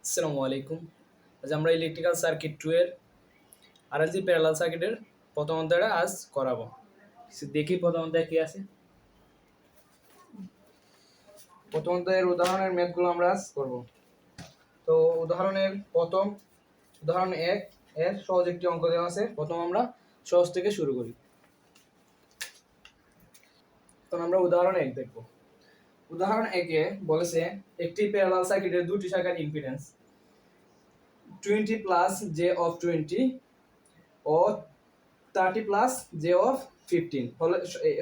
আসসালামু আলাইকুম। আজ আমরা ইলেকট্রিক্যাল সার্কিট 2 এর আরএলসি প্যারালাল সার্কিটের প্রথম অধ্যায়টা আজ করাবো। দেখি প্রথম অধ্যায় কি আছে। প্রথম অধ্যায়ের উদাহরণের ম্যাথগুলো আমরা আজ করব। তো উদাহরণ 1 এর সহজ একটি অঙ্ক দেওয়া আছে। প্রথম আমরা সহজ থেকে শুরু করি। তখন আমরা উদাহরণ 1 দেখব। উদাহরণ 1 এ বলেছে একটি প্যারালাল সার্কিটের দুটি শাখার ইম্পিডেন্স 20 প্লাস জে অফ 20 ও 30 প্লাস জে অফ 15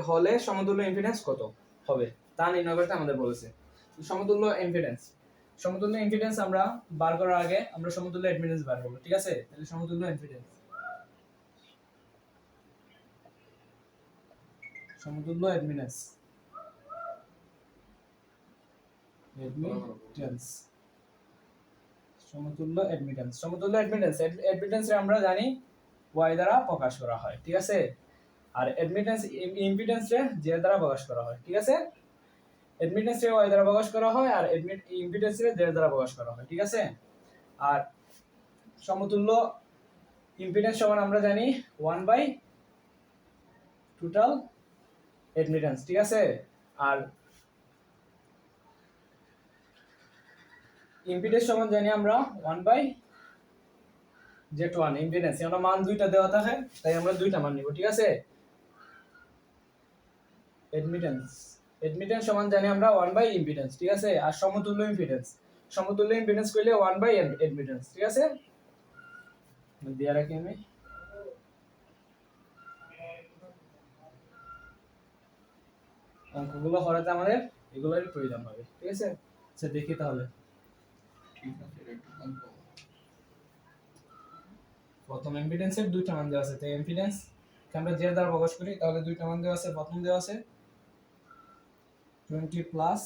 হলে সমতুল্য ইম্পিডেন্স কত হবে তা নির্ণয় করতে আমাদের বলেছে। সমতুল্য ইম্পিডেন্স আমরা বার করার আগে আমরা সমতুল্য অ্যাডমিটেন্স বার করব। ঠিক আছে, তাহলে সমতুল্য অ্যাডমিটেন্স অ্যাডমিটেন্স আমরা জানি y দ্বারা প্রকাশ করা হয়। ঠিক আছে, আর ইম্পিডেন্স রে j দ্বারা প্রকাশ করা হয়। ঠিক আছে, অ্যাডমিটেন্স রে y দ্বারা প্রকাশ করা হয় আর ইম্পিডেন্স রে z দ্বারা প্রকাশ করা হয়। ঠিক আছে, আর সমতুল্য ইম্পিডেন্স সমান আমরা জানি 1 বাই টোটাল অ্যাডমিটেন্স। ঠিক আছে, আর ইম্পিডেন্স সমান জানি আমরা 1 বাই z1 ইম্পিডেন্স। আমরা মান দুইটা দেওয়া থাকে তাই আমরা দুইটা মান নিব। ঠিক আছে, অ্যাডমিটেন্স সমান জানি আমরা 1 বাই ইম্পিডেন্স। ঠিক আছে, আর সমতুল্য ইম্পিডেন্স কইলে 1 বাই অ্যাডমিটেন্স। ঠিক আছে, দিয়া রাখি আমি। অঙ্কগুলো করাতে আমাদের এগুলোরই প্রয়োজন হবে। ঠিক আছে, আচ্ছা দেখি তাহলে। প্রথম ইম্পিডেন্সের দুইটা মান দেওয়া আছে, তাই ইম্পিডেন্স কে আমরা জেড দ্বারা প্রকাশ করি, তাহলে দুইটা মান দেওয়া আছে। প্রথম দেওয়া আছে 20 প্লাস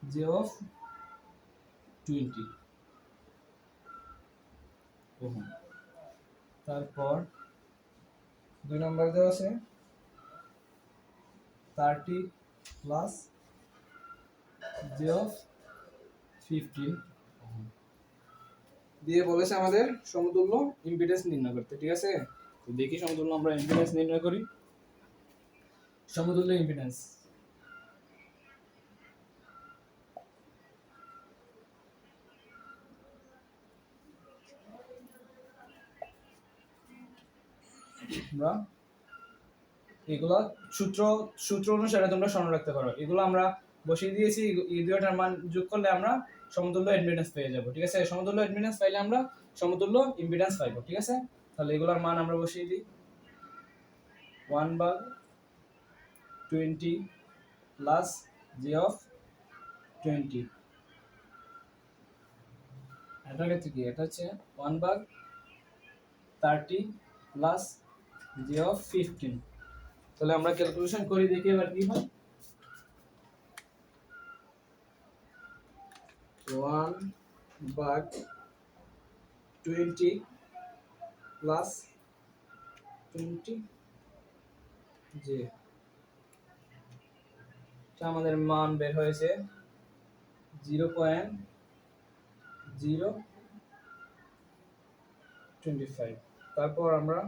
জে অফ 20 ওহম। তারপর দুই নম্বর দেওয়া আছে 30 প্লাস জে অফ 15 দিয়ে বলেছে আমাদের সমতুল্য ইম্পিডেন্স নির্ণয় করতে। ঠিক আছে, তো দেখি সমতুল্য আমরা ইম্পিডেন্স নির্ণয় করি। সমতুল্য ইম্পিডেন্স আমরা এগুলা সূত্র অনুসারে তোমরা স্মরণ রাখতে পারো। এগুলো আমরা বসিয়ে দিয়েছি, এই দুইটার মান যোগ করলে আমরা সমতুল্য অ্যাডমিটেন্স পেয়ে যাব। ঠিক আছে, সমতুল্য অ্যাডমিটেন্স পাইলে আমরা সমতুল্য ইম্পিডেন্স পাইবো। ঠিক আছে, তাহলে এগুলোর মান আমরা বসিয়ে দিই। 1 বাই 20 প্লাস জে অফ 20, এটা ক্ষেত্রে কি, এটা হচ্ছে 1 বাই 30 প্লাস জে অফ 15। তাহলে আমরা ক্যালকুলেশন করি, দেখি এবার কি হয়। 1 ভাগ 20 প্লাস 20 যে আমাদের মান বের হয়েছে 0.025। তারপর আমরা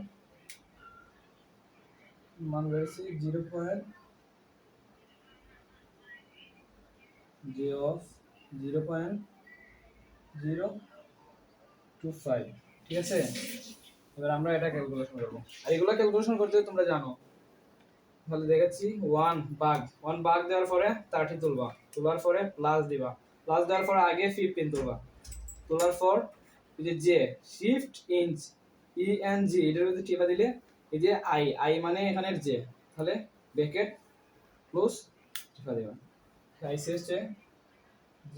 মান বের হয়েছে 0.025। ঠিক আছে, এবার আমরা এটা ক্যালকুলেশন করব। আর এগুলো ক্যালকুলেশন করতে তোমরা জানো, তাহলে দেখাচ্ছি। 1 ভাগ দেওয়ার পরে 30 তুলবা, তোলার পরে প্লাস দিবা, প্লাস দেওয়ার পরে আগে 15 তুলবা, তোলার পর এই যে J shift inch E N G এটার মধ্যে টিপা দিলে এই যে আই মানে এখানের জে, তাহলে ব্র্যাকেট ক্লোজ টিপা দিবা। আই হচ্ছে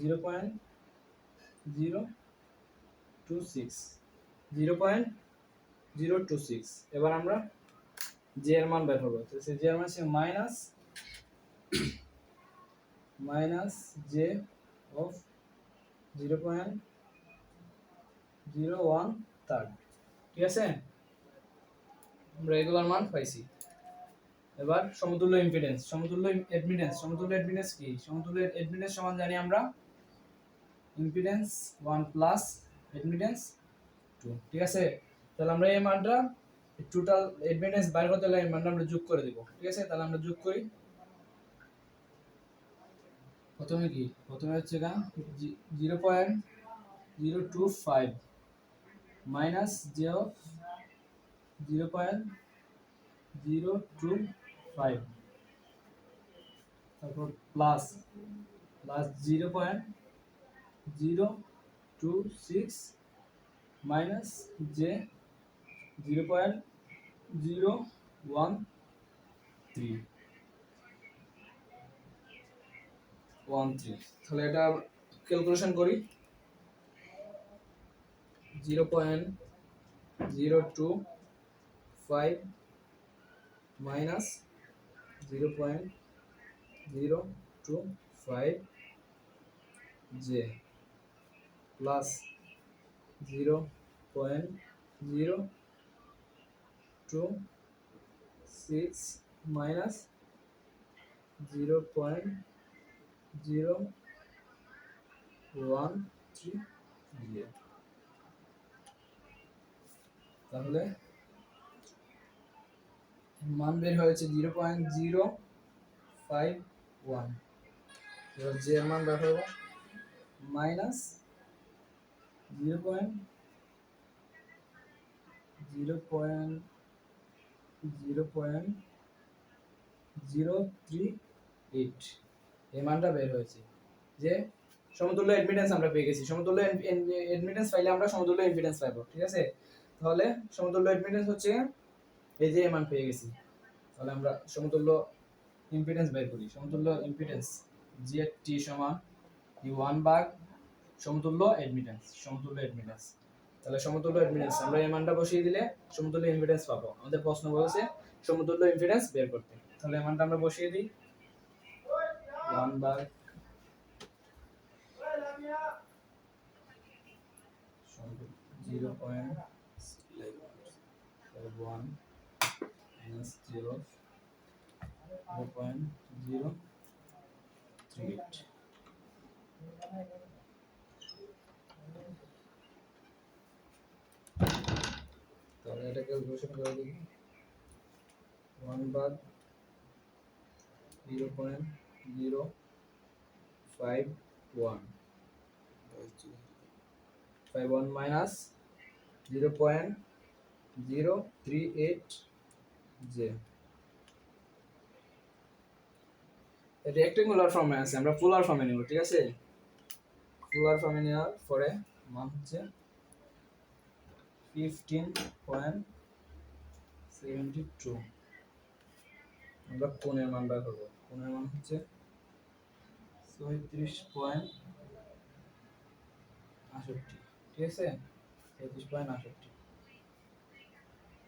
0.026 এবার আমরা জে এর মান বের করব। তো জে এর মান হচ্ছে মাইনাস জে অফ 0.013। ঠিক আছে, আমরা এগুলোর মান পাইছি। এবার সমতুল্য অ্যাডমিটেন্স কি? সমতুল্য অ্যাডমিটেন্স সমান জানি আমরা ইম্পিডেন্স 1 প্লাস অ্যাডমিটেন্স 2, ঠিক আছে। তাহলে আমরা এই মানটা টোটাল অ্যাডমিটেন্স বাইর করতে হলে এই মানটা আমরা যোগ করে দিব, ঠিক আছে। তাহলে আমরা যোগ করি। প্রথমে কি, প্রথমে হচ্ছে গা 0.025 মাইনাস যে 0.025, তারপর প্লাস 0.026 মাইনাস যে 0.013। তাহলে এটা ক্যালকুলেশন করি। 0.025 মাইনাস 0.025 যে প্লাস 0.026 মাইনাস 0.013 যে। তাহলে মান বের হয়েছে 0.051। এবার যে মান বের হবে মাইনাস 0.038 এই মানটা বের হয়েছে। যে সমতুল্য অ্যাডমিটেন্স আমরা পেয়ে গেছি। সমতুল্য অ্যাডমিটেন্স পাইলে আমরা সমতুল্য ইম্পিডেন্স পাবো, ঠিক আছে। তাহলে সমতুল্য অ্যাডমিটেন্স হচ্ছে এই যে মান পেয়ে গেছি। তাহলে আমরা সমতুল্য ইম্পিডেন্স বের করি। সমতুল্য ইম্পিডেন্স ZT সমান U1 ভাগ সমতুল্য অ্যাডমিটেন্স, সমতুল্য অ্যাডমিটেন্স। তাহলে সমতুল্য অ্যাডমিটেন্স আমরা এই মানটা বসিয়ে দিলে সমতুল্য ইম্পিডেন্স পাবো। আমাদের প্রশ্ন বলেছে সমতুল্য ইম্পিডেন্স বের করতে। তাহলে এই মানটা আমরা বসিয়ে দিই। 1 ভাগ 0.1 minus 0.038। তাহলে এটা ক্যালকুলেশন করে দেখি। 1 ভাগ 0.051 মাইনাস 0.038 যে রেক্টেঙ্গুলার ফর্মে আছে, আমরা পোলার ফর্মে নিব, ঠিক আছে। পোলার ফর্মে নেওয়ার পরে মান হচ্ছে 15.72। আমরা কোণের মান বার করবো। কোণের মান হচ্ছে 37.68, ঠিক আছে। 37.68,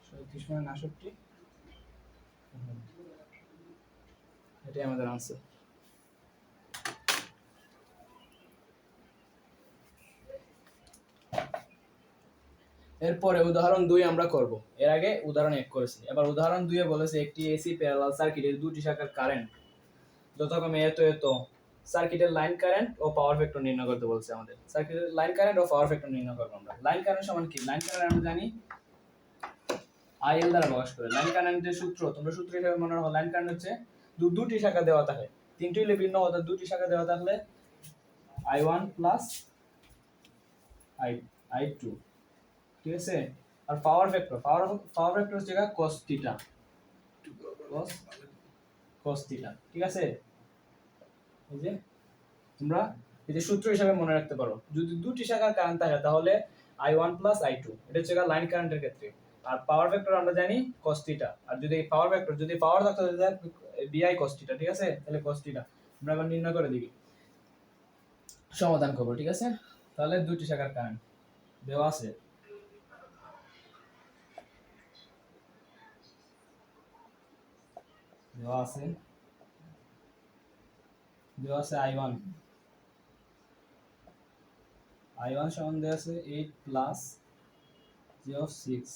37.68, এটাই আমাদের আনসার। এরপরে উদাহরণ 2 আমরা করব। এর আগে উদাহরণ 1 করেছি। এবার উদাহরণ 2 এ বলেছে একটি এসি প্যারালাল সার্কিটের দুটি শাখার কারেন্ট যথাক্রমে এত এত সার্কিটের লাইন কারেন্ট ও পাওয়ার ফ্যাক্টর নির্ণয় করতে বলছে আমাদের। সার্কিটের লাইন কারেন্ট ও পাওয়ার ফ্যাক্টর নির্ণয় করব আমরা। লাইন কারেন্ট সমান কি? লাইন কারেন্ট আমরা জানি আইএল দ্বারা প্রকাশ করে। লাইন কারেন্টের সূত্র তোমরা সূত্র হিসেবে মনে রাখো। লাইন কারেন্ট হচ্ছে দুটি শাখা দেওয়া থাকে, তিনটি হলে ভিন্ন অর্থাৎ দুটি শাখা দেওয়া থাকলে I1 প্লাস I2, ঠিক আছে। আর পাওয়ার ফ্যাক্টর হচ্ছে cos থিটা, cos থিটা, ঠিক আছে। এই যে তোমরা এই যে সূত্র হিসেবে মনে রাখতে পারো। যদি দুটি শাখার কারেন্ট থাকে তাহলে I1 প্লাস I2, এটা হচ্ছে লাইন কারেন্টের ক্ষেত্রে। আর পাওয়ার ফ্যাক্টর আমরা জানি cos থিটা। আর যদি পাওয়ার ফ্যাক্টর যদি পাওয়ার থাকতো তাহলে BI cos থিটা, ঠিক আছে। তাহলে cos থিটা আমরা এবার নির্ণয় করে দিই, সমাধান করব, ঠিক আছে। তাহলে দুটি শাখার কারেন্ট দেওয়া আছে। দেওয়া আছে I1 সমান দেওয়া আছে 8 প্লাস j of 6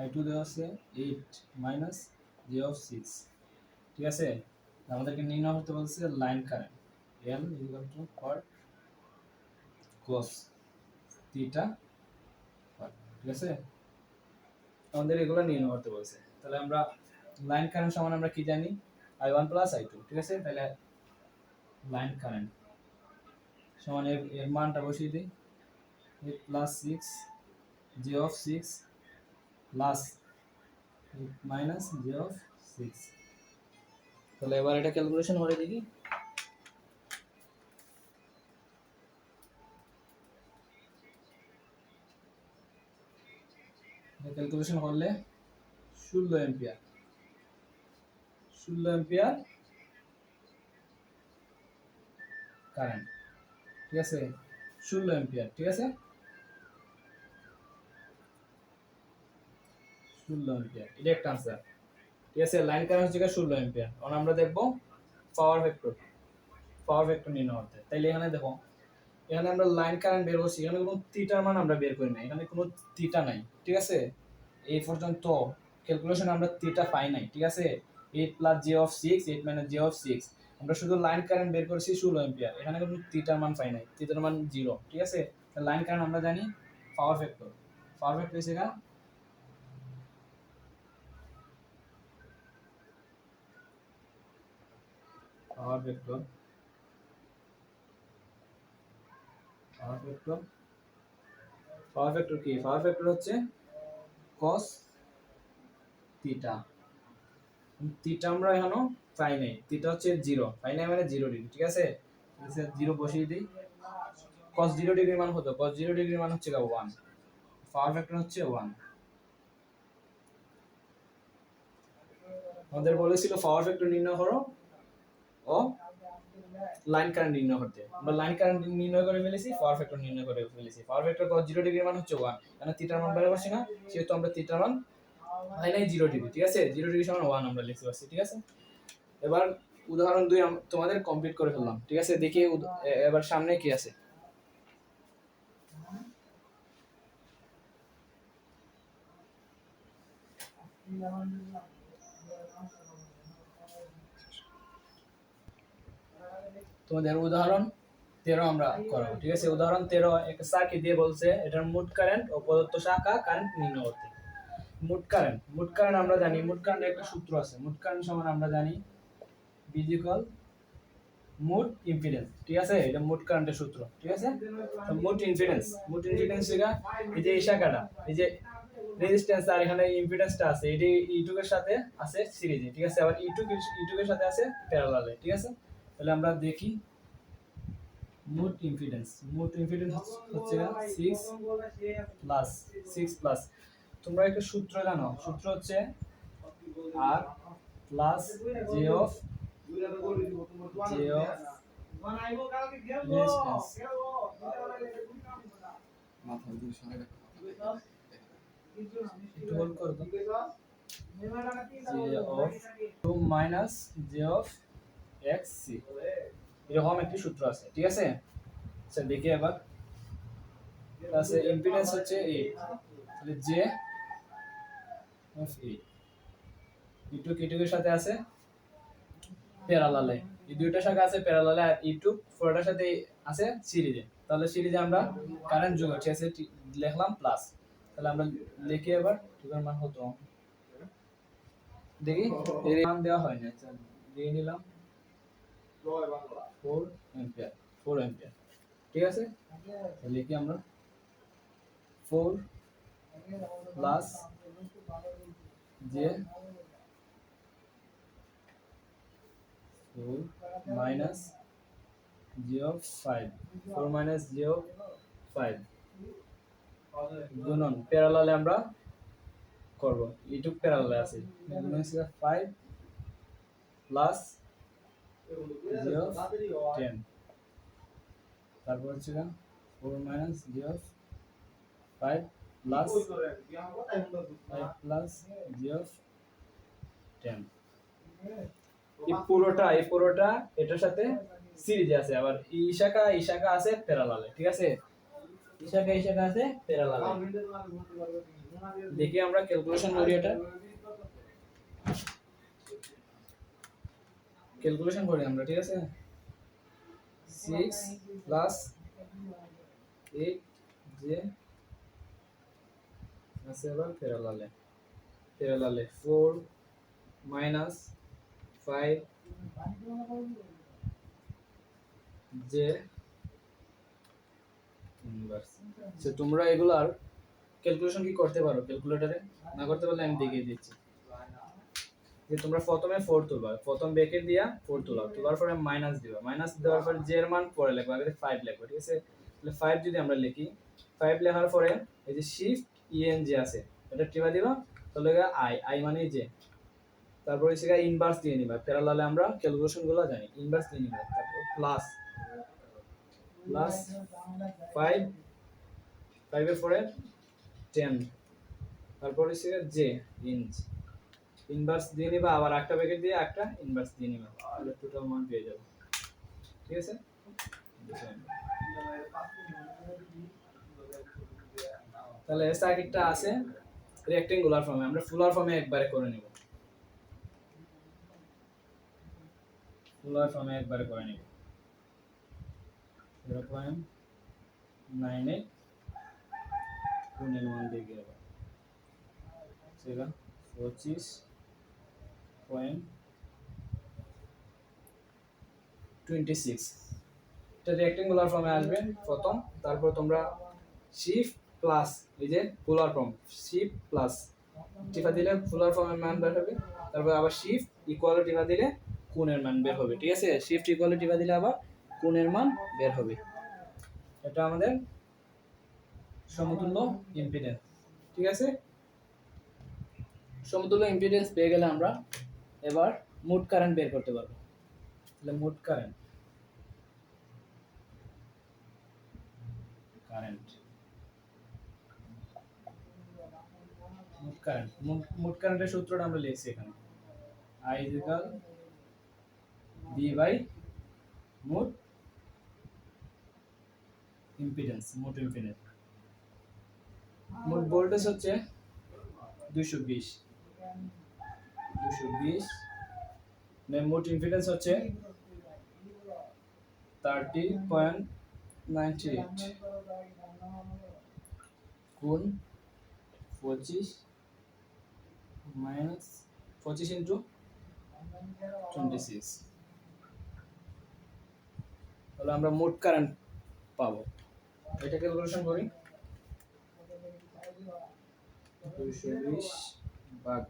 I2 দেওয়া আছে 8 মাইনাস j of 6, ঠিক আছে। আমাদেরকে নির্ণয় করতে বলছে line current. n equal to cot cos theta phi, ঠিক আছে? আমাদের এগুলো নির্ণয় করতে বলছে। তাহলে আমরা লাইন কারেন্ট সমান আমরা কি জানি? I1 প্লাস I2, ঠিক আছে? তাহলে লাইন কারেন্ট সমান এর মানটা বসিয়ে দিই, 8 plus 6 j of 6 plus 8 minus j of 6। তাহলে এবার এটা ক্যালকুলেশন করে দেখি। ক্যালকুলেশন করলে 16 এম্পিয়ার, 16 এম্পিয়ার কারেন্ট, ঠিক আছে? 16 এম্পিয়ার, ঠিক আছে? 16 এম্পিয়ার, এটা একটা आंसर, ঠিক আছে? লাইন কারেন্ট হচ্ছে 16 এম্পিয়ার। এখন আমরা দেখব পাওয়ার ভেক্টর, পাওয়ার ভেক্টর নির্ণয় করতে। তাইলে এখানে দেখো, এখানে আমরা লাইন কারেন্ট বের করছি, এখানে কোনো থিটার মান আমরা বের করি না, এখানে কোনো থিটা নাই, ঠিক আছে? এই পর্যন্ত ক্যালকুলেশন আমরা থিটা পাই নাই, ঠিক আছে? 8 plus j of 6 8 minus j of 6, আমরা শুধু লাইন কারেন্ট বের করেছি 16 এম্পিয়ার, এখানে কোনো থিটার মান পাই নাই, থিটার মান 0, ঠিক আছে? তাহলে লাইন কারেন্ট আমরা জানি পাওয়ার ভেক্টর, পাওয়ার ভেক্টর হচ্ছে এটা পাওয়ার ভেক্টর, পাওয়ার ভেক্টর, পাওয়ার ভেক্টর কি? পাওয়ার ভেক্টর হচ্ছে cos থিটা। থিটা আমরা এখনো পাই নাই, থিটা হচ্ছে 0, পাই নাই মানে 0 ডিগ্রি, ঠিক আছে? তাহলে 0 বসিয়ে দিই। cos 0 ডিগ্রি মান কত? cos 0 ডিগ্রি মান হচ্ছে 1, পাওয়ার ফ্যাক্টর হচ্ছে 1। আমাদের বলেছিল পাওয়ার ফ্যাক্টর নির্ণয় করো ও লাইন কারেন্ট নির্ণয় করতে, আমরা লাইন কারেন্ট নির্ণয় করে ফেলেছি, পাওয়ার ফ্যাক্টর নির্ণয় করে ফেলেছি। পাওয়ার ফ্যাক্টর cos 0 ডিগ্রি মান হচ্ছে 1, মানে থিটার মান বের করছি না, সেহেতু আমরা থিটার মান পাই নাই 0 ডিগ্রি, ঠিক আছে? 0 ডিগ্রি সমান 1 আমরা লিখতে পারছি, ঠিক আছে? এবার উদাহরণ 2 তোমাদের কমপ্লিট করে ফেললাম, ঠিক আছে? দেখি এবার সামনে কি আছে। তোমাদের উদাহরণ 13 আমরা করব, ঠিক আছে? উদাহরণ 13 একটা সার্কিট দিয়ে বলছে এটার মোট কারেন্ট ও প্রদত্ত শাখা কারেন্ট নির্ণয় করতে। মোট কারেন্ট আমরা জানি, মোট কারেন্ট একটা সূত্র আছে, মোট কারেন্ট সমান আমরা জানি V ইকুয়াল মোট ইম্পিডেন্স, ঠিক আছে? এটা মোট কারেন্টের সূত্র, ঠিক আছে? তো মোট ইম্পিডেন্স এর এই যে এই শাখাটা, এই যে রেজিস্ট্যান্স আর এখানে ইম্পিডেন্সটা আছে, এটি E2 এর সাথে আছে সিরিজে, ঠিক আছে? আবার E2 এর সাথে আছে প্যারালালে, ঠিক আছে? তাহলে আমরা দেখি মোট ইম্পিডেন্স হচ্ছে 6 প্লাস, তোমরা একটা সূত্র জানো, সূত্র হচ্ছে R plus J of resistance, একটু হোল্ড করো তো, J of 2 minus J of XC, এরকম একটি সূত্র আছে, ঠিক আছে? আচ্ছা দেখি এবার, আছে ইম্পিডেন্স হচ্ছে 8, তাহলে J অফ 8, E2 এর সাথে আছে প্যারালালে, এই দুইটা শাখা আছে প্যারালালে, আর E2 পুরোটার সাথে আছে সিরিজে। তাহলে সিরিজে আমরা কারেন্ট যোগ আছে লিখলাম প্লাস, তাহলে আমরা লিখি এবার যোগের মান কত দেখি, এর মান দেওয়া হয় না, আচ্ছা দিয়ে নিলাম 4 এম্পিয়ার, 4 এম্পিয়ার, ঠিক আছে? তাহলে লিখি আমরা 4 plus J 4 minus J of 5, 4 minus J of 5 গুণন প্যারালালে আমরা করব, E2 প্যারালালে আছে, গুণন হচ্ছে 5 প্লাস J of 10, তারপর হচ্ছে 4 minus J of 5 plus 5 plus J of 10। এই পুরোটা এটার সাথে সিরিজে আছে, আবার এই শাখা আছে প্যারালালে, ঠিক আছে? এই শাখা আছে প্যারালালে। দেখি আমরা ক্যালকুলেশন করি, এটা ক্যালকুলেশন করি আমরা, ঠিক আছে? 6 প্লাস 8 যে আছে আবার প্যারালালে 4 মাইনাস 5 যে ইনভার্স। সো তোমরা এগুলার ক্যালকুলেশন কি করতে পারো ক্যালকুলেটরে? না করতে পারলে আমি দেখিয়ে দিচ্ছি। যে তোমরা প্রথমে 4 তুলবা, প্রথম ব্র্যাকেট দিয়া 4 তুলবা, তোলার পরে মাইনাস দিবা, মাইনাস দেওয়ার পরে জে এর মান পরে লিখবা, আগে 5 লিখবা, ঠিক আছে? তাহলে 5 যদি আমরা লিখি, 5 লেখার পরে এই যে শিফট ইএন যে আছে এটা টিপা দিবা, তাহলে আই মানে যে, তারপরে সেটা ইনভার্স দিয়ে নিবা। প্যারালালে আমরা ক্যালকুলেশন গুলো জানি, ইনভার্স দিয়ে নিবা, তারপর প্লাস 5, 5 এর পরে 10, তারপরে সেটা জে ইঞ্চ ইনভার্স দিয়ে নিবা, আবার একটা ব্র্যাকেট দিয়ে একটা ইনভার্স দিয়ে নিবা, তাহলে টোটাল মান পেয়ে যাবে, ঠিক আছে? তাহলে সার্কিটটা আছে রেক্টেঙ্গুলার ফর্মে, আমরা ফুলার ফর্মে একবারে করে নিব, ফুলার ফর্মে একবারে করে নিব। 0.98 কোণের মান দিয়ে গেল সেটা 25.26, এটা রেক্টেঙ্গুলার ফর্মে আসবে প্রথম, তারপর তোমরা শিফট প্লাস এই যে পোলার ফর্ম, শিফট প্লাস টিপা দিলে পোলার ফর্মের মান বের হবে, তারপর আবার শিফট ইকুয়াল টিপা দিলে কোণের মান বের হবে, ঠিক আছে? শিফট ইকুয়াল টিপা দিলে আবার কোণের মান বের হবে। এটা আমাদের সমতুল্য ইম্পিডেন্স, ঠিক আছে? সমতুল্য ইম্পিডেন্স পেয়ে গেলে আমরা এবার মোট কারেন্ট বের করতে পারবো। তাহলে মোট কারেন্ট মোট কারেন্টের সূত্রটা আমরা লিখছি এখানে, I ইকুয়াল V বাই মোট ইম্পিডেন্স, মোট ইম্পিডেন্স। মোট ভোল্টেজ হচ্ছে 220, মোট ইম্পিডেন্স হচ্ছে 30.98 গুণ 25 মাইনাস 25 ইন্টু 26, তাহলে আমরা মোট কারেন্ট পাবো। এটা ক্যালকুলেশন করি, 220 ভাগ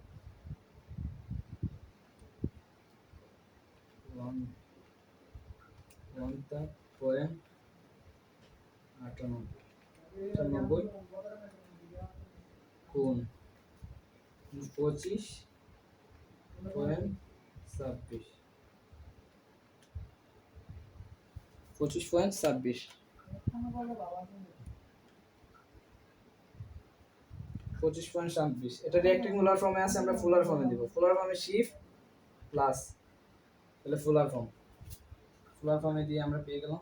1.98 গুণ 25.26, 25.26, 25.26। এটা রেক্টেঙ্গুলার ফর্মে আছে, আমরা ফুলার ফর্মে দিব। ফুলার ফর্মে শিফট প্লাস, তাহলে ফুলার ফর্মে দিয়ে আমরা পেয়ে গেলাম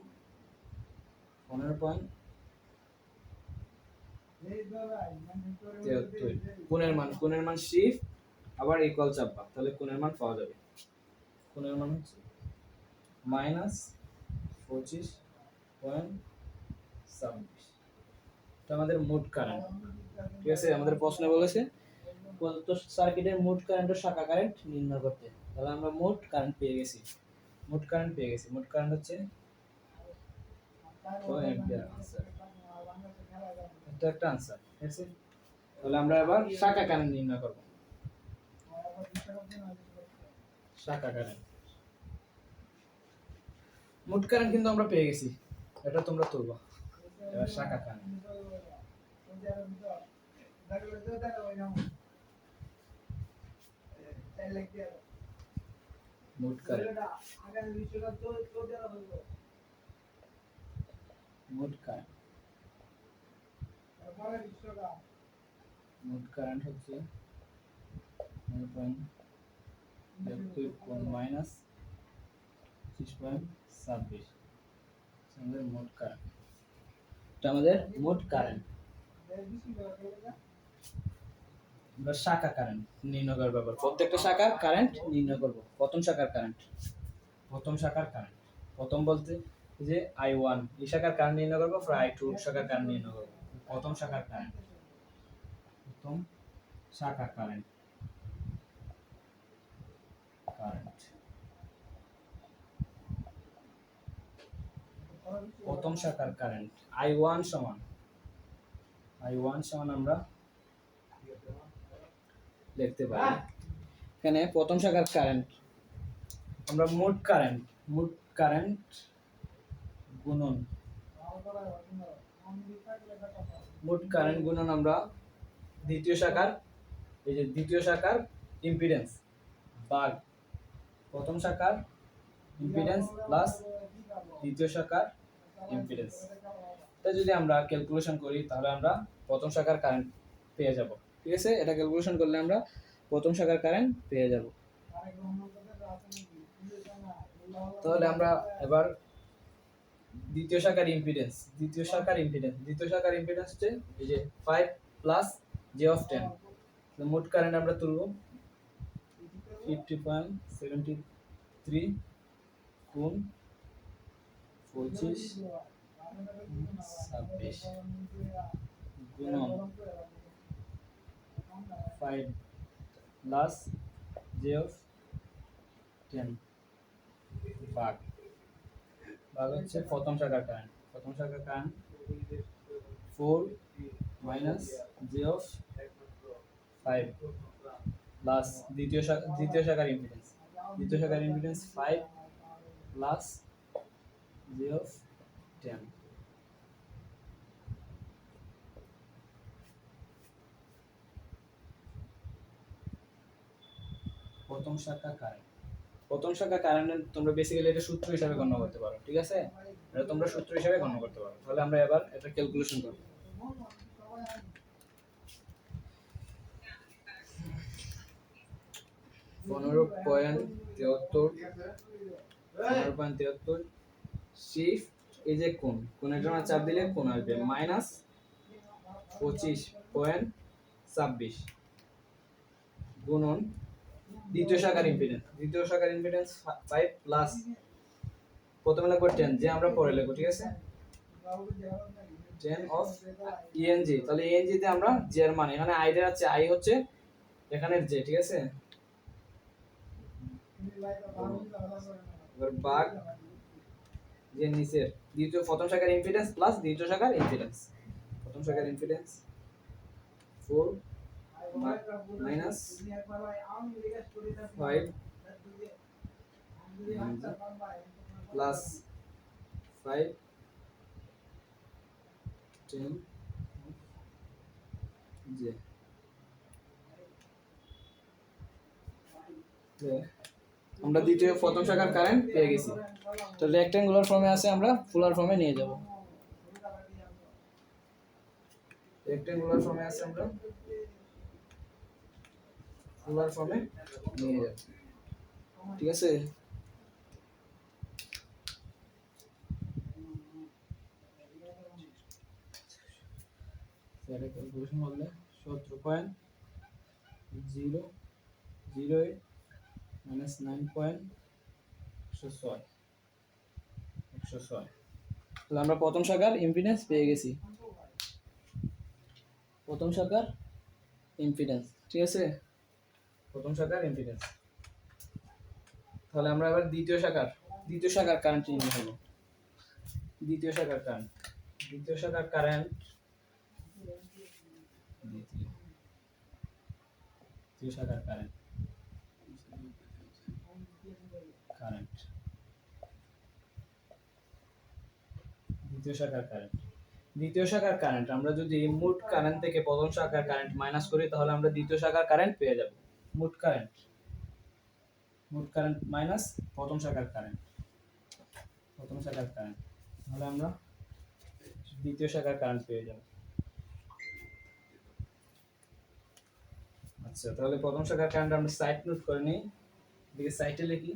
15.73। কোণের মান শিফট আবার ইকুয়াল চাপবা, তাহলে কোণের মান পাওয়া যাবে। কোণের মান হচ্ছে মাইনাস 25.26, এটা আমাদের মোট কারেন্ট, ঠিক আছে? আমাদের প্রশ্নে বলেছে প্রদত্ত সার্কিটের মোট কারেন্ট ও শাখা কারেন্ট নির্ণয় করতে, তাহলে আমরা মোট কারেন্ট পেয়ে গেছি। মোট কারেন্ট হচ্ছে এটা একটা आंसर, ঠিক আছে? তাহলে আমরা এবার শাখা কারেন্ট নির্ণয় করব। শাখা কারেন্ট, মোট কারেন্ট কিন্তু আমরা পেয়ে গেছি, এটা তোমরা তুলবা। এবার শাখা কারেন্ট, মোট কারেন্ট হচ্ছে মাইনাস 25.26, আমাদের মোট কারেন্ট, এটা আমাদের মোট কারেন্ট। আমরা শাখা কারেন্ট নির্ণয় করার ব্যাপার, প্রত্যেকটা শাখার কারেন্ট নির্ণয় করব। প্রথম শাখার কারেন্ট, প্রথম বলতে যে I1 এই শাখার কারেন্ট নির্ণয় করবো, I2 শাখার কারেন্ট নির্ণয় করবো। প্রথম শাখার কারেন্ট, প্রথম শাখার কারেন্ট প্রথম শাখার কারেন্ট I1 সমান আমরা লিখতে পারি এখানে প্রথম শাখার কারেন্ট আমরা মোট কারেন্ট গুণন আমরা দ্বিতীয় শাখার, এই যে দ্বিতীয় শাখার ইম্পিডেন্স ভাগ প্রথম শাখার ইম্পিডেন্স প্লাস দ্বিতীয় শাখার ইম্পিডেন্স। এটা যদি আমরা ক্যালকুলেশন করি তাহলে আমরা প্রথম শাখার কারেন্ট পেয়ে যাব। ঠিক আছে, এটা ক্যালকুলেশন করলে আমরা প্রথম শাখার কারেন্ট পেয়ে যাব। তাহলে আমরা এবার দ্বিতীয় শাখার ইম্পিডেন্স হচ্ছে এই যে 5 প্লাস j of 10। মোট কারেন্ট আমরা তুলব 50.73 গুণ 25 26 গুণন 5 প্লাস j of 10 ভাগ হচ্ছে প্রথম শাখার current 4 minus j of 5 plus দ্বিতীয় শাখার ইম্পিডেন্স 5 প্লাস j of 10। প্রথম শাখা কারেন্ট তোমরা বেসিক্যালি এটা সূত্র হিসাবে গণনা করতে পারো। ঠিক আছে, এটা তোমরা সূত্র হিসাবে গণনা করতে পারো। তাহলে আমরা এবার এটা ক্যালকুলেশন করব। 15.73 শিফট এই যে কোণের জন্য চাপ দিলে কোণ আসবে মাইনাস 25.26 গুণন দ্বিতীয় শাখার ইম্পিডেন্স 5 প্লাস প্রথমে লিখব 10 যে আমরা পরে লিখব। ঠিক আছে, 10 অফ ENG। তাহলে ENG তে আমরা j এর মান এখানে i এর আছে, i হচ্ছে এখানের j। ঠিক আছে, এবার ভাগ যে নিচের প্রথম শাখার ইম্পিডেন্স প্লাস দ্বিতীয় শাখার ইম্পিডেন্স। প্রথম শাখার ইম্পিডেন্স 4 মাইনাস 5 প্লাস 5 10 j। আমরা প্রথম শাখার কারেন্ট পেয়ে গেছি। তো রেক্ট্যাঙ্গুলার ফর্মে আছে, আমরা পোলার ফর্মে নিয়ে যাব। ঠিক আছে, ক্যালকুলেশন করলে 17.008 minus 9.106। তাহলে আমরা প্রথম শাখার ইম্পিডেন্স পেয়ে গেছি। ঠিক আছে, প্রথম শাখার ইম্পিডেন্স। তাহলে আমরা এবার দ্বিতীয় শাখার কারেন্ট নির্ণয় করব। দ্বিতীয় শাখার কারেন্ট দ্বিতীয় শাখার কারেন্ট আমরা যদি মোট কারেন্ট থেকে প্রথম শাখার কারেন্ট মাইনাস করি তাহলে আমরা দ্বিতীয় শাখার কারেন্ট পেয়ে যাব। মোট কারেন্ট মাইনাস প্রথম শাখার কারেন্ট তাহলে আমরা দ্বিতীয় শাখার কারেন্ট পেয়ে যাব। আচ্ছা, তাহলে প্রথম শাখার কারেন্ট আমরা সাইড নোট করে নিই। এদিকে সাইডে লিখি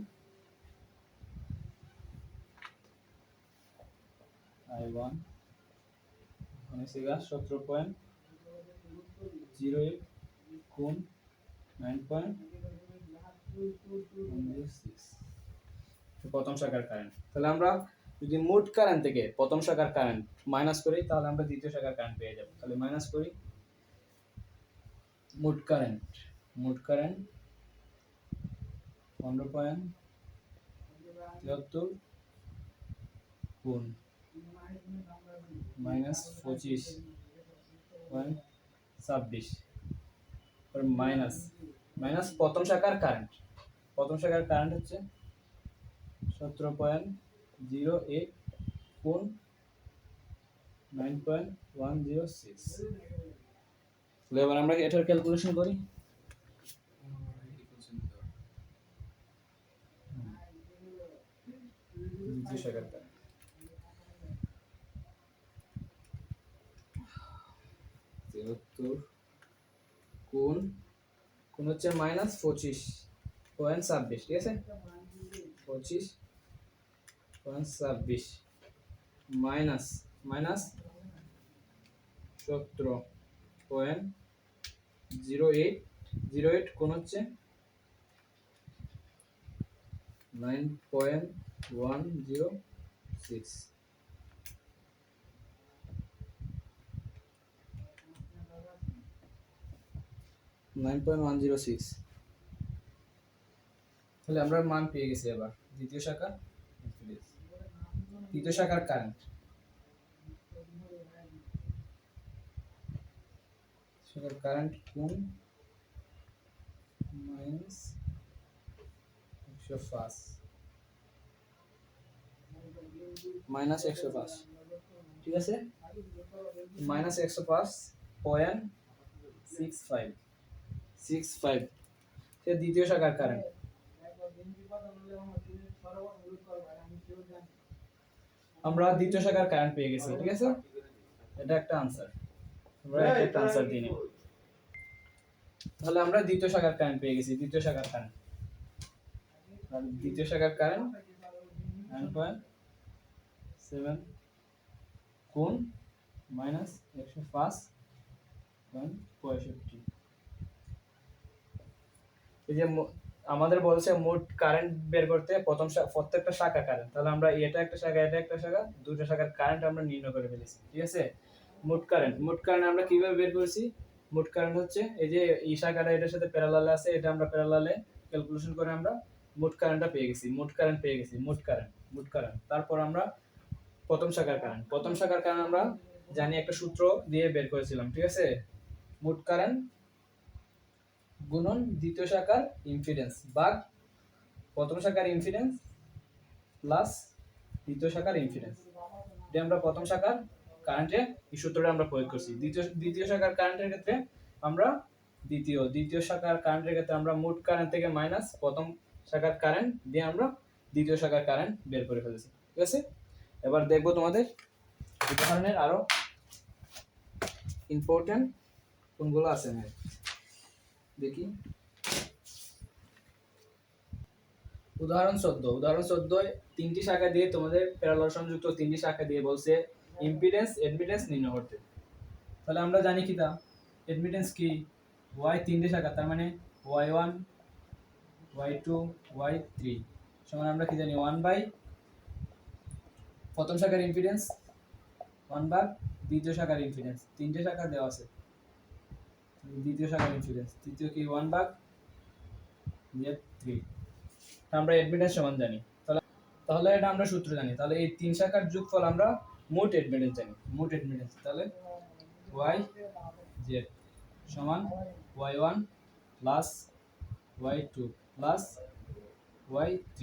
I1 মানে 17.08 গুণ 9.106 প্রথম শাখার কারেন্ট। তাহলে আমরা যদি মোট কারেন্ট থেকে প্রথম শাখার কারেন্ট মাইনাস করি তাহলে আমরা দ্বিতীয় শাখার কারেন্ট পেয়ে যাব। তাহলে মাইনাস করি মোট কারেন্ট 15.73 গুণ মাইনাস 25.26 মাইনাস মাইনাস প্রথম শাখার কারেন্ট হচ্ছে 17.08 গুণ 9.106। এবার আমরা এটার ক্যালকুলেশন করি। দ্বিতীয় শাখার কারেন্ট 73 গুণ হচ্ছে মাইনাস 25.26, ঠিক আছে, 25.26 মাইনাস 17.08 কোণ হচ্ছে 9.106। তাহলে আমরা মান পেয়ে গেছি। এবার দ্বিতীয় শাখার কারেন্ট কোণ মাইনাস 105, ঠিক আছে, মাইনাস 105.65 দ্বিতীয় শাখার কারেন্ট। আমরা দ্বিতীয় শাখার কারেন্ট পেয়ে গেছি, ঠিক আছে, এটা একটা আনসার। আমরা একটা আনসার দিয়ে নিব। তাহলে আমরা দ্বিতীয় শাখার কারেন্ট পেয়ে গেছি। দ্বিতীয় শাখার কারেন্ট 9.7 কোণ মাইনাস 105.65। এই যে আমাদের বলছে মোট কারেন্ট বের করতে প্রত্যেকটা শাখা কারেন্ট। তাহলে আমরা এটা একটা শাখা দুটো শাখার কারেন্ট আমরা নির্ণয় করে ফেলেছি, ঠিক আছে। মোট কারেন্ট আমরা কিভাবে বের করেছি? মোট কারেন্ট হচ্ছে এই যে এই শাখাটা এটার সাথে প্যারালালে আছে, এটা আমরা প্যারালালে ক্যালকুলেশন করে আমরা মোট কারেন্টটা পেয়ে গেছি। মোট কারেন্ট তারপর আমরা প্রথম শাখার কারেন্ট আমরা জানি, একটা সূত্র দিয়ে বের করেছিলাম, ঠিক আছে। মোট কারেন্ট গুণন দ্বিতীয় শাখার ইম্পিডেন্স ভাগ প্রথম শাখার ইম্পিডেন্স প্লাস দ্বিতীয় শাখার ইম্পিডেন্স। এটা আমরা প্রথম শাখার কারেন্টে এই সূত্রটা আমরা প্রয়োগ করছি। দ্বিতীয় শাখার কারেন্টের ক্ষেত্রে আমরা দ্বিতীয় শাখার কারেন্টের ক্ষেত্রে আমরা মোট কারেন্ট থেকে মাইনাস প্রথম শাখার কারেন্ট দিয়ে আমরা দ্বিতীয় শাখার কারেন্ট বের করে ফেলেছি, ঠিক আছে। এবার দেখবো তোমাদের উদাহরণের আরো ইম্পর্টেন্ট কোনগুলো আছে না দেখি। উদাহরণ 14 তিনটি শাখা দিয়ে তোমাদের প্যারালাল সংযুক্ত তিনটি শাখা দিয়ে বলছে ইম্পিডেন্স অ্যাডমিটেন্স নির্ণয় করতে। তাহলে আমরা জানি কি তা অ্যাডমিটেন্স কি, y তিনটি শাখা, তার মানে y1 y2 y3 সমান আমরা কি জানি 1 বাই প্রথম শাখার ইম্পিডেন্স 1 ভাগ দ্বিতীয় শাখার ইম্পিডেন্স, তিনটে শাখা দেওয়া আছে, দ্বিতীয় শাখার ইম্পিডেন্স তৃতীয় কি 1 ভাগ z3। আমরা অ্যাডমিটেন্স সমান জানি, তাহলে এটা আমরা সূত্র জানি। তাহলে এই তিন শাখার যোগফল আমরা মোট অ্যাডমিটেন্স জানি। তাহলে y z সমান y1 plus y2 plus y3।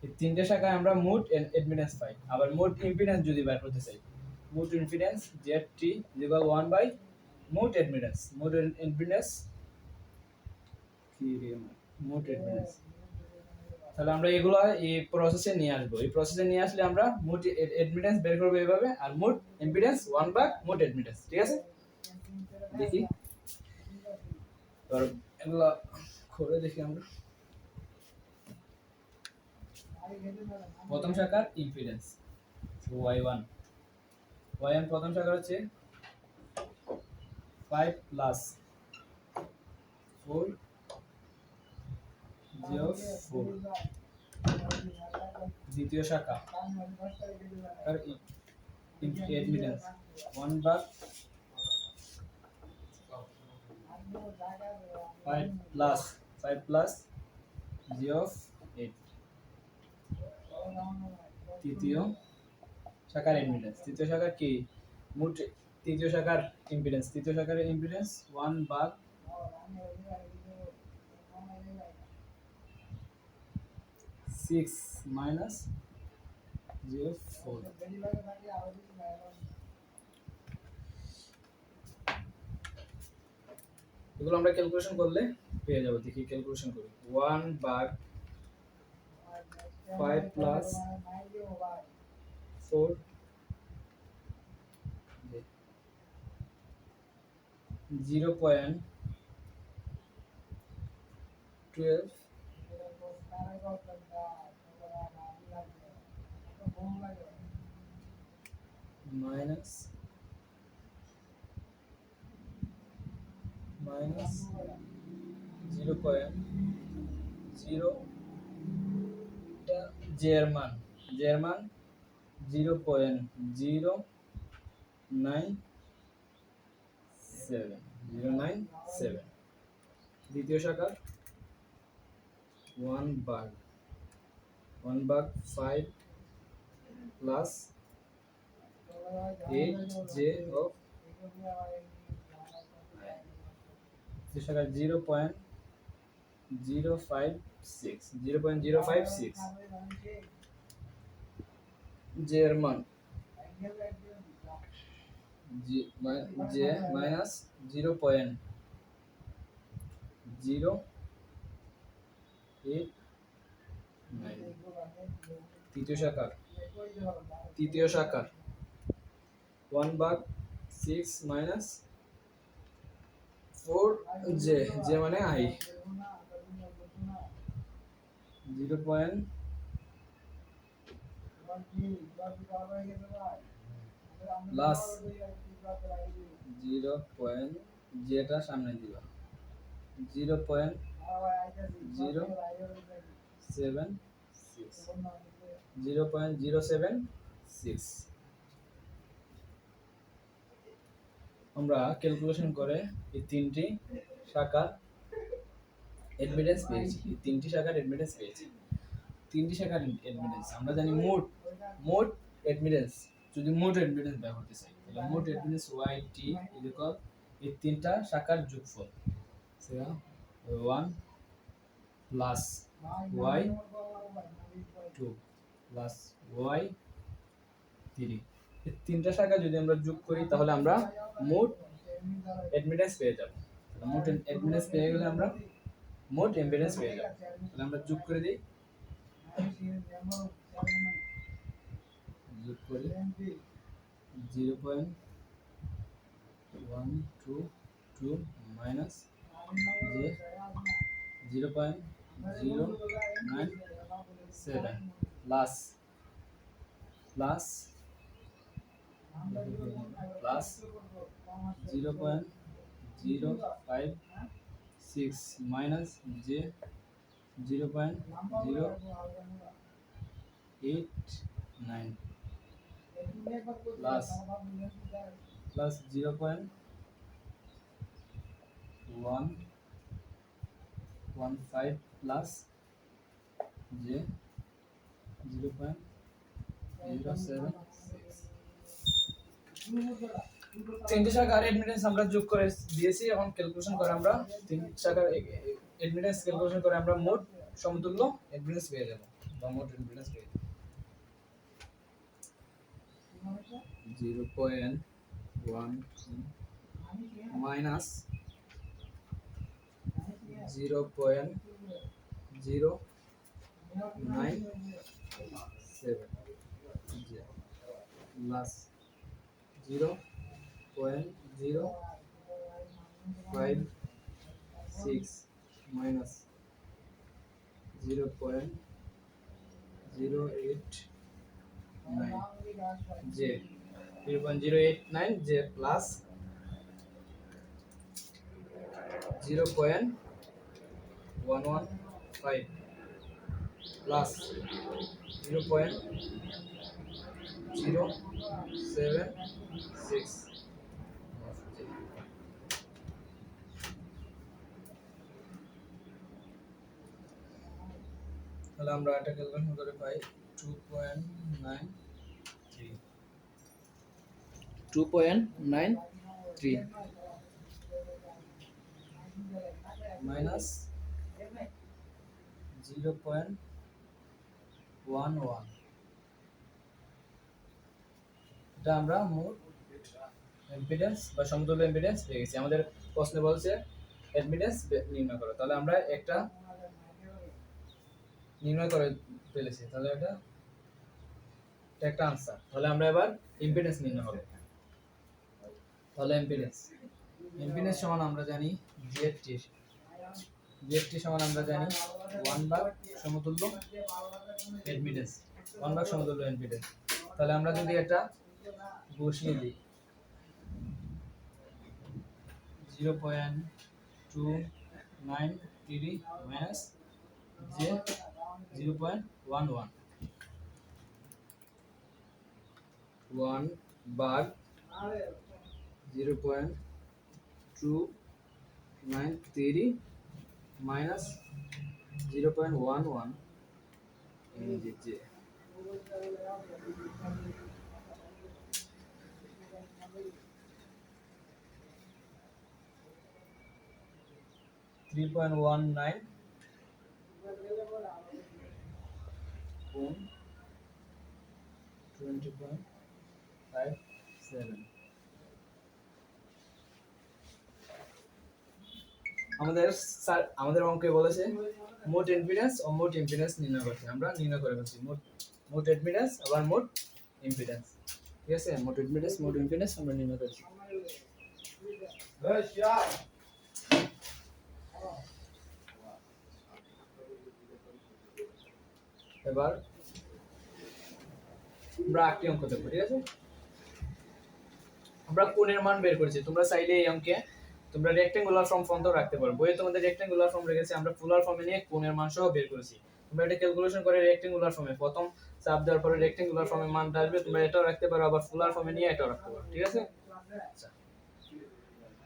এই তিনটে শাখায় আমরা মোট অ্যাডমিটেন্স পাই। আবার মোট ইম্পিডেন্স যদি বের করতে চাই, মোট ইম্পিডেন্স z3 = 1 বাই মোট অ্যাডমিটেন্স। মোট অ্যাডমিটেন্স তাহলে আমরা এগুলো এই প্রসেসে নিয়ে আসবো। এই প্রসেসে নিয়ে আসলে আমরা মোট অ্যাডমিটেন্স বের করবো এইভাবে, আর মোট ইম্পিডেন্স 1 ভাগ মোট অ্যাডমিটেন্স, ঠিক আছে। দেখি এগুলো করে দেখি আমরা। প্রথম শাখার ইম্পিডেন্স y1 প্রথম শাখা হচ্ছে 5 প্লাস 4 04 দ্বিতীয় শাখা তার অ্যাডমিটেন্স 1 ভাগ 5 প্লাস g of 8 তৃতীয় শাখার অ্যাডমিটেন্স তৃতীয় শাখার কি মোট তৃতীয় শাখার ইম্পিডেন্স 1 ভাগ 6 minus 0.4 এগুলো আমরা ক্যালকুলেশন করলে পেয়ে যাব দেখি ক্যালকুলেশন করি 1 ভাগ 5 প্লাস 4 0.12 minus 0.0 এটা জার্মান 0.097 দ্বিতীয় শাখার 1 ভাগ 5 প্লাস 8 j of দ্বিতীয় শাখার 0.056 জার্মান j minus 0.089 তৃতীয় শাখার 1 ভাগ 6 minus 4 j মানে i 0. প্লাস 0. যেটা সামনে দিবা 0.076 আমরা ক্যালকুলেশন করে এই তিনটি শাখার অ্যাডমিটেন্স পেয়েছি তিনটি শাখার অ্যাডমিটেন্স আমরা জানি মোট অ্যাডমিটেন্স যদি মোট অ্যাডমিটেন্স বের করতে চাই তাহলে মোট অ্যাডমিটেন্স yt ইকুয়াল এই তিনটা শাখার যোগফল সেটা 1 প্লাস y2 প্লাস y3 এই তিনটা শাখা যদি আমরা যোগ করি তাহলে আমরা মোট অ্যাডমিটেন্স পেয়ে যাব মোট অ্যাডমিটেন্স পেয়ে গেলে আমরা মোট ইম্পিডেন্স পেয়ে যাব তাহলে আমরা যোগ করে দিই যোগ করি 0.122 minus j 0.097 plus 0.056 minus j 0.089 plus 0.115 plus j 0.076 তিনটি শাখার অ্যাডমিটেন্স আমরা যোগ করে দিয়েছি এখন ক্যালকুলেশন করে আমরা তিনটি শাখার অ্যাডমিটেন্স ক্যালকুলেশন করে আমরা মোট সমতুল্য অ্যাডমিটেন্স পেয়ে যাব বা মোট অ্যাডমিটেন্স পেয়ে যাব 0.1 minus 0.097 plus 0.056 minus 0.089 j 0.089 j plus 0.115 plus 0.076। তাহলে আমরা এটা ক্যালকুলেশন করে পাই 2.93 2.93 মাইনাস 0.11। এটা আমরা মোট ইম্পিডেন্স বা সমতুল্য ইম্পিডেন্স পেয়ে গেছি। আমাদের প্রশ্নে বলছে অ্যাডমিটেন্স নির্ণয় করো, তাহলে আমরা একটা নির্ণয় করে ফেলেছি। তাহলে এটা একটা আনসার। তাহলে আমরা এবার ইম্পিডেন্স নির্ণয় করব। তাহলে ইম্পিডেন্স সমান আমরা জানি জিএফটি সমান আমরা জানি 1/, সমতুল্য অ্যাডমিটেন্স 1/, সমতুল্য ইম্পিডেন্স। তাহলে আমরা যদি এটা বসিয়ে দিই 0.293 মাইনাস যে 0.11 1/, 0.293 মাইনাস 0.11 এই যে 3.19 গুণ 20.57। আমাদের অঙ্কে বলেছে মোট ইম্পিডেন্স ও মোট ইম্পিডেন্স নির্ণয় করতে। আমরা নির্ণয় করে ফেলছি মোট ইম্পিডেন্স আবার মোট ইম্পিডেন্স। ঠিক আছে, মোট ইম্পিডেন্স মোট ইম্পিডেন্স আমরা নির্ণয় করছি। এবার আমরা একটি অঙ্ক দেখব। ঠিক আছে, আমরা কোণের মান বের করেছি। তোমরা চাইলে এই অঙ্কে তোমরা রেক্ট্যাঙ্গুলার ফর্ম পর্যন্ত রাখতে পারো। বইয়ে তোমাদের রেক্ট্যাঙ্গুলার ফর্ম রেখেছে, আমরা পোলার ফর্মে নিয়ে কোণের মান সহ বের করেছি। তোমরা এটা ক্যালকুলেশন করে রেক্ট্যাঙ্গুলার ফর্মে প্রথম চাপ দেওয়ার পরে রেক্ট্যাঙ্গুলার ফর্মে মানটা আসবে, তোমরা এটাও রাখতে পারো, আবার পোলার ফর্মে নিয়ে এটাও রাখতে পারো। ঠিক আছে, আচ্ছা।